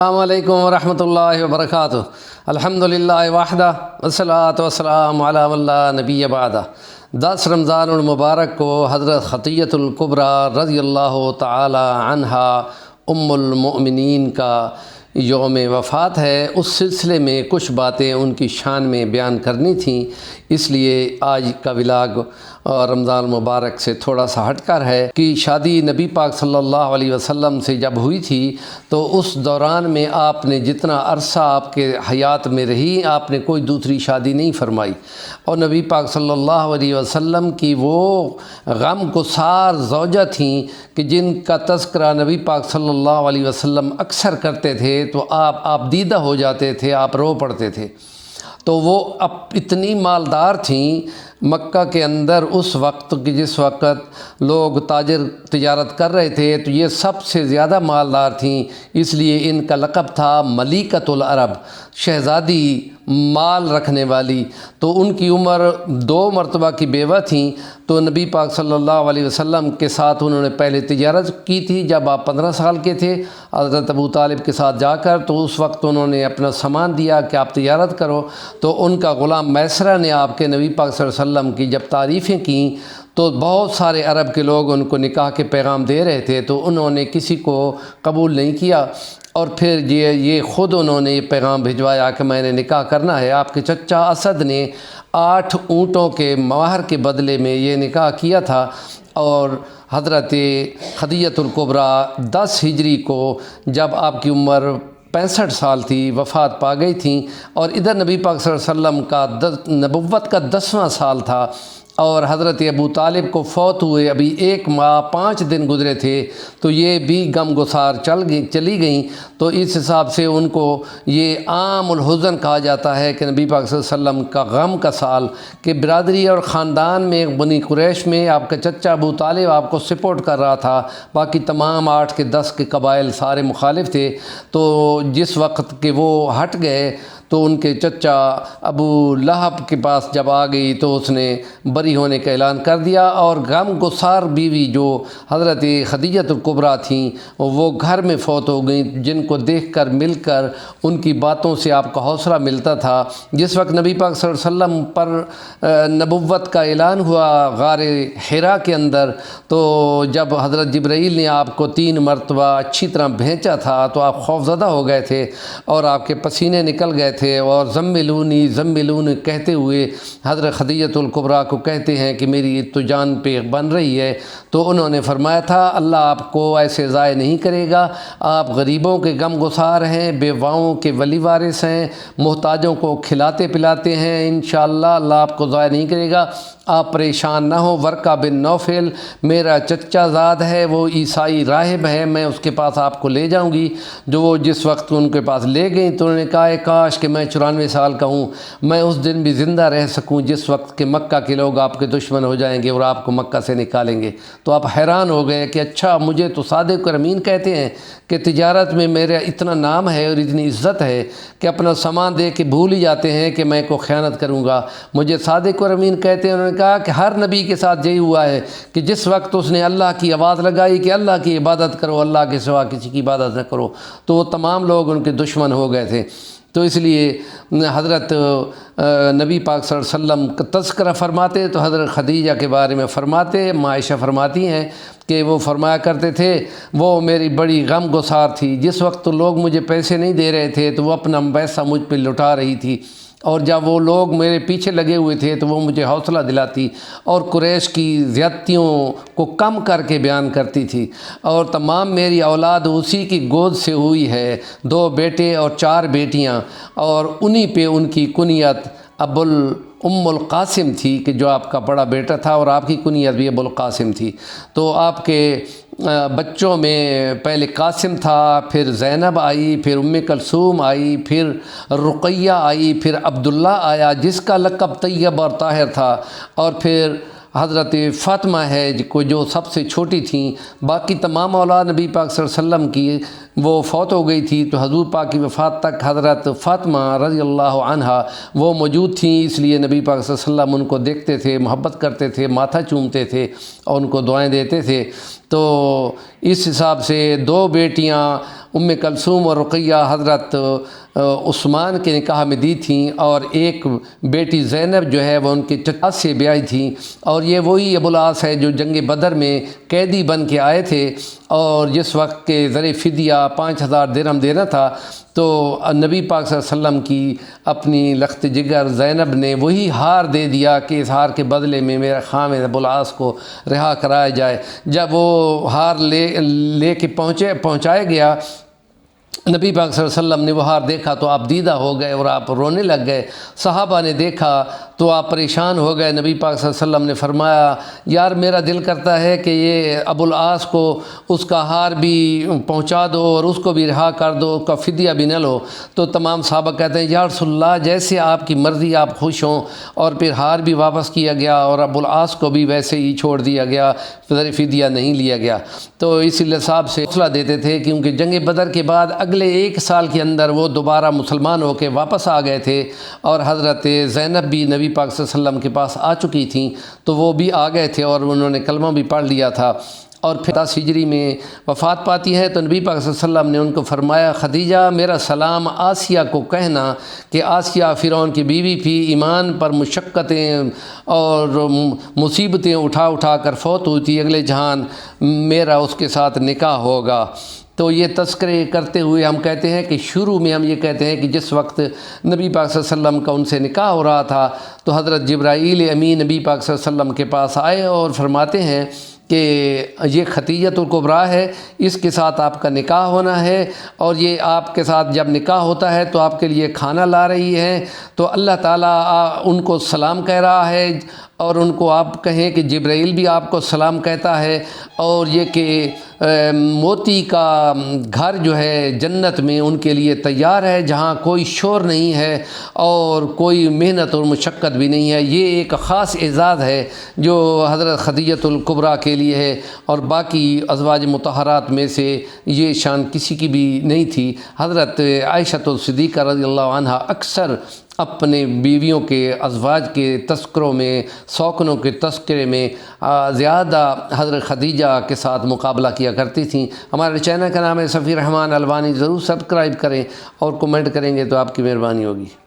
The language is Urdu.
السلام علیکم ورحمۃ اللہ وبرکاتہ۔ الحمدللہ وحدہ والصلاۃ والسلام علی من لا نبی بعدہ۔ 10 رمضان المبارک کو حضرت خدیجۃ الکبریٰ رضی اللہ تعالی عنہا ام المؤمنین کا یوم وفات ہے۔ اس سلسلے میں کچھ باتیں ان کی شان میں بیان کرنی تھیں، اس لیے آج کا ولاگ رمضان المبارک سے تھوڑا سا ہٹ کر ہے کہ شادی نبی پاک صلی اللہ علیہ وسلم سے جب ہوئی تھی تو اس دوران میں آپ نے جتنا عرصہ آپ کے حیات میں رہی، آپ نے کوئی دوسری شادی نہیں فرمائی، اور نبی پاک صلی اللہ علیہ وسلم کی وہ غم گسار زوجہ تھیں کہ جن کا تذکرہ نبی پاک صلی اللہ علیہ وسلم اکثر کرتے تھے تو آپ دیدہ ہو جاتے تھے، آپ رو پڑتے تھے۔ تو وہ اب اتنی مالدار تھیں مکہ کے اندر اس وقت کہ جس وقت لوگ تجارت کر رہے تھے تو یہ سب سے زیادہ مالدار تھیں، اس لیے ان کا لقب تھا ملیکۃ العرب، شہزادی مال رکھنے والی۔ تو ان کی عمر 2 مرتبہ کی بیوہ تھیں، تو نبی پاک صلی اللہ علیہ وسلم کے ساتھ انہوں نے پہلے تجارت کی تھی جب آپ 15 سال کے تھے حضرت ابو طالب کے ساتھ جا کر، تو اس وقت انہوں نے اپنا سامان دیا کہ آپ تجارت کرو۔ تو ان کا غلام میسرہ نے آپ کے نبی پاک صلی اللہ علیہ وسلم کی جب تعریفیں کیں تو بہت سارے عرب کے لوگ ان کو نکاح کے پیغام دے رہے تھے، تو انہوں نے کسی کو قبول نہیں کیا، اور پھر یہ خود انہوں نے یہ پیغام بھجوایا کہ میں نے نکاح کرنا ہے۔ آپ کے چچا اسد نے 8 اونٹوں کے مہر کے بدلے میں یہ نکاح کیا تھا، اور حضرت خدیجۃ الکبریٰ 10 ہجری کو جب آپ کی عمر 65 سال تھی وفات پا گئی تھیں، اور ادھر نبی پاک صلی اللہ علیہ وسلم کا نبوت کا 10واں سال تھا، اور حضرت ابو طالب کو فوت ہوئے ابھی 1 ماہ 5 دن گزرے تھے، تو یہ بھی غم گسار چلی گئیں۔ تو اس حساب سے ان کو یہ عام الحزن کہا جاتا ہے کہ نبی پاک صلی اللہ علیہ وسلم کا غم کا سال، کہ برادری اور خاندان میں بنی قریش میں آپ کا چچا ابو طالب آپ کو سپورٹ کر رہا تھا، باقی تمام 8 کے 10 کے قبائل سارے مخالف تھے۔ تو جس وقت کہ وہ ہٹ گئے تو ان کے چچا ابو لہب کے پاس جب آ گئی تو اس نے بری ہونے کا اعلان کر دیا، اور غم گسار بیوی جو حضرت خدیجۃ الکبریٰ تھیں وہ گھر میں فوت ہو گئیں، جن کو دیکھ کر مل کر ان کی باتوں سے آپ کا حوصلہ ملتا تھا۔ جس وقت نبی پاک صلی اللہ علیہ وسلم پر نبوت کا اعلان ہوا غار حرا کے اندر، تو جب حضرت جبرائیل نے آپ کو 3 مرتبہ اچھی طرح بھینچا تھا تو آپ خوفزدہ ہو گئے تھے، اور آپ کے پسینے نکل گئے تھے، اور زملونی زملونی کہتے ہوئے حضرت خدیجۃ الکبریٰ کو کہتے ہیں کہ میری تو جان پہ بن رہی ہے۔ تو انہوں نے فرمایا تھا اللہ آپ کو ایسے ضائع نہیں کرے گا، آپ غریبوں کے غم گسار ہیں، بیواؤں کے ولی وارث ہیں، محتاجوں کو کھلاتے پلاتے ہیں، انشاءاللہ اللہ آپ کو ضائع نہیں کرے گا، آپ پریشان نہ ہو۔ ورقہ بن نوفل میرا چچا زاد ہے، وہ عیسائی راہب ہے، میں اس کے پاس آپ کو لے جاؤں گی۔ جو وہ جس وقت ان کے پاس لے گئیں تو انہوں نے کہا کاش کہ میں 94 سال کا ہوں، میں اس دن بھی زندہ رہ سکوں جس وقت کہ مکہ کے لوگ آپ کے دشمن ہو جائیں گے اور آپ کو مکہ سے نکالیں گے۔ تو آپ حیران ہو گئے کہ اچھا مجھے تو صادق اور امین کہتے ہیں کہ تجارت میں میرا اتنا نام ہے اور اتنی عزت ہے کہ اپنا سامان دے کے بھول ہی جاتے ہیں کہ میں کو خیانت کروں گا، مجھے صادق اور امین کہتے ہیں۔ انہوں نے کہا کہ ہر نبی کے ساتھ یہی ہوا ہے کہ جس وقت اس نے اللہ کی آواز لگائی کہ اللہ کی عبادت کرو، اللہ کے سوا کسی کی عبادت نہ کرو، تو وہ تمام لوگ ان کے دشمن ہو گئے تھے۔ تو اس لیے حضرت نبی پاک صلی اللہ علیہ وسلم کا تذکرہ فرماتے تو حضرت خدیجہ کے بارے میں فرماتے، عائشہ فرماتی ہیں کہ وہ فرمایا کرتے تھے وہ میری بڑی غم گسار تھی، جس وقت تو لوگ مجھے پیسے نہیں دے رہے تھے تو وہ اپنا پیسہ مجھ پہ لٹا رہی تھی، اور جب وہ لوگ میرے پیچھے لگے ہوئے تھے تو وہ مجھے حوصلہ دلاتی اور قریش کی زیادتیوں کو کم کر کے بیان کرتی تھی، اور تمام میری اولاد اسی کی گود سے ہوئی ہے، 2 بیٹے اور 4 بیٹیاں، اور انہی پہ ان کی کنیت ام القاسم تھی کہ جو آپ کا بڑا بیٹا تھا، اور آپ کی کنیت بھی ابو القاسم تھی۔ تو آپ کے بچوں میں پہلے قاسم تھا، پھر زینب آئی، پھر ام کلثوم آئی، پھر رقیہ آئی، پھر عبداللہ آیا جس کا لقب طیب اور طاہر تھا، اور پھر حضرت فاطمہ ہے جو سب سے چھوٹی تھیں۔ باقی تمام اولاد نبی پاک صلی اللہ علیہ وسلم کی وہ فوت ہو گئی تھی، تو حضور پاک کی وفات تک حضرت فاطمہ رضی اللہ عنہا وہ موجود تھیں، اس لیے نبی پاک صلی اللہ علیہ وسلم ان کو دیکھتے تھے، محبت کرتے تھے، ماتھا چومتے تھے اور ان کو دعائیں دیتے تھے۔ تو اس حساب سے 2 بیٹیاں ام کلثوم اور رقیہ حضرت عثمان کے نکاح میں دی تھیں، اور ایک بیٹی زینب جو ہے وہ ان کے چچا سے بیائی تھیں، اور یہ وہی ابو العاص ہے جو جنگ بدر میں قیدی بن کے آئے تھے، اور جس وقت کے ذریعے فدیہ 5000 درہم دینا تھا، تو نبی پاک صلی اللہ علیہ وسلم کی اپنی لخت جگر زینب نے وہی ہار دے دیا کہ اس ہار کے بدلے میں میرے خامد ابو العاص کو رہا کرایا جائے۔ جب وہ ہار لے کے پہنچایا گیا، نبی پاک صلی اللہ علیہ وسلم نے وہ ہار دیکھا تو آپ دیدہ ہو گئے اور آپ رونے لگ گئے۔ صحابہ نے دیکھا تو آپ پریشان ہو گئے۔ نبی پاک صلی اللہ علیہ وسلم نے فرمایا، یار میرا دل کرتا ہے کہ یہ ابو العاص کو اس کا ہار بھی پہنچا دو اور اس کو بھی رہا کر دو، اس کا فدیہ بھی نہ لو۔ تو تمام صحابہ کہتے ہیں، یا رسول اللہ جیسے آپ کی مرضی، آپ خوش ہوں۔ اور پھر ہار بھی واپس کیا گیا اور ابو العاص کو بھی ویسے ہی چھوڑ دیا گیا، فدیہ نہیں لیا گیا۔ تو اسی لیے صاحب سے حوصلہ دیتے تھے، کیونکہ جنگ بدر کے بعد اگلے 1 سال کے اندر وہ دوبارہ مسلمان ہو کے واپس آ گئے تھے، اور حضرت زینب بھی نبی پاک صلی اللہ علیہ وسلم کے پاس آ چکی تھیں، تو وہ بھی آ گئے تھے اور انہوں نے کلمہ بھی پڑھ لیا تھا۔ اور پھر 10 ہجری میں وفات پاتی ہے، تو نبی پاک صلی اللہ علیہ وسلم نے ان کو فرمایا، خدیجہ میرا سلام آسیہ کو کہنا کہ آسیہ فرعون کی بیوی تھی، ایمان پر مشقتیں اور مصیبتیں اٹھا کر فوت ہوئی تھی، اگلے جہان میرا اس کے ساتھ نکاح ہوگا۔ تو یہ تذکرے کرتے ہوئے ہم کہتے ہیں کہ شروع میں ہم یہ کہتے ہیں کہ جس وقت نبی پاک صلی اللہ علیہ وسلم کا ان سے نکاح ہو رہا تھا، تو حضرت جبرائیل امین نبی پاک صلی اللہ علیہ وسلم کے پاس آئے اور فرماتے ہیں کہ یہ ختیجۃ الکبریٰ ہے، اس کے ساتھ آپ کا نکاح ہونا ہے، اور یہ آپ کے ساتھ جب نکاح ہوتا ہے تو آپ کے لیے کھانا لا رہی ہے، تو اللہ تعالیٰ ان کو سلام کہہ رہا ہے، اور ان کو آپ کہیں کہ جبرائیل بھی آپ کو سلام کہتا ہے، اور یہ کہ موتی کا گھر جو ہے جنت میں ان کے لیے تیار ہے، جہاں کوئی شور نہیں ہے اور کوئی محنت اور مشقت بھی نہیں ہے۔ یہ ایک خاص اعزاز ہے جو حضرت خدیجۃ الکبریٰ کے لیے ہے، اور باقی ازواج مطہرات میں سے یہ شان کسی کی بھی نہیں تھی۔ حضرت عائشہ الصدیقہ رضی اللہ عنہا اکثر اپنے بیویوں کے ازواج کے تذکروں میں، سوکنوں کے تذکرے میں زیادہ حضرت خدیجہ کے ساتھ مقابلہ کیا کرتی تھیں۔ ہمارے چینل کا نام ہے صفی رحمان الوانی، ضرور سبسکرائب کریں اور کمنٹ کریں گے تو آپ کی مہربانی ہوگی۔